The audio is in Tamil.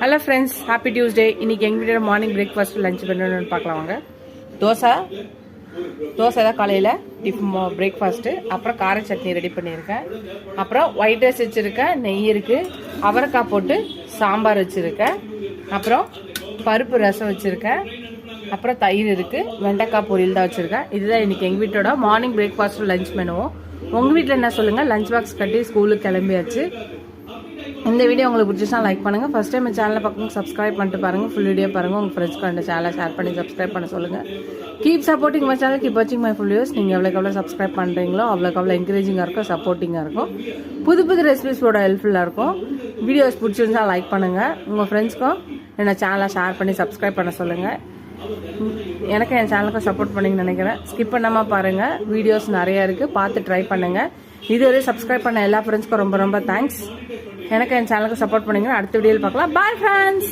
Hello friends, happy Tuesday. இன்னைக்கு எங்கள் வீட்டோட மார்னிங் பிரேக்ஃபாஸ்ட் லஞ்ச் பண்ணணும்னு பார்க்கலாம் வாங்க. தோசை தான் காலையில் டிஃபன் பிரேக்ஃபாஸ்ட்டு. அப்புறம் கார சட்னி ரெடி பண்ணியிருக்கேன். அப்புறம் ஒயிட் ரைஸ் வச்சுருக்கேன், நெய் இருக்குது, அவரைக்காய் போட்டு சாம்பார் வச்சுருக்கேன். அப்புறம் பருப்பு ரசம் வச்சுருக்கேன். அப்புறம் தயிர் இருக்குது, வெண்டைக்காய் பொரியல் தான் வச்சுருக்கேன். இதுதான் இன்றைக்கி எங்கள் வீட்டோட மார்னிங் பிரேக்ஃபாஸ்ட் லஞ்ச் மெனுவும். உங்கள் வீட்டில் என்ன சொல்லுங்கள்? லஞ்ச் பாக்ஸ் கட்டி ஸ்கூலுக்கு கிளம்பியாச்சு. இந்த வீடியோ உங்களுக்கு பிடிச்சிச்சா லைக் பண்ணுங்கள். ஃபஸ்ட் டைம் சேனலை பக்கம் சப்ஸ்கிரைப் பண்ணிட்டு பாருங்கள். ஃபுல் வீடியோ பாருங்கள். உங்கள் ஃப்ரெண்ட்ஸ்க்கு அந்த சேனலை ஷேர் பண்ணி சப்ஸ்கிரைப் பண்ண சொல்லுங்கள். Keep supporting my channel, keep வாட்சிங் மை ஃபுல் வீடியோஸ். நீங்கள் எவ்வளோக்கு சப்ஸ்கிரைப் பண்ணுறீங்களோ அவ்வளோக்கு என்கரேஜிங்காக இருக்கும், சப்போர்ட்டிங்காக இருக்கும். புது ரெசிபிஸோட ஹெல்ப்ஃபுல்லாக இருக்கும். வீடியோஸ் பிடிச்சிருந்தா லைக் பண்ணுங்கள். உங்கள் ஃப்ரெண்ட்ஸ்க்கும் என்ன சேனலை ஷேர் பண்ணி சப்ஸ்கிரைப் பண்ண சொல்லுங்கள். எனக்கு என் சேனலுக்கு சப்போர்ட் பண்ணிங்கன்னு நினைக்கிறேன். ஸ்கிப் பண்ணாமல் பாருங்கள், வீடியோஸ் நிறையா இருக்குது, பார்த்து ட்ரை பண்ணுங்கள். இதுவரை சப்ஸ்கிரைப் பண்ண எல்லா ஃப்ரெண்ட்ஸ்க்கும் ரொம்ப தேங்க்ஸ். எனக்கு என் சேனலுக்கு சப்போர்ட் பண்ணிங்கன்னா அடுத்த வீடியோவில் பார்க்கலாம். Bye friends.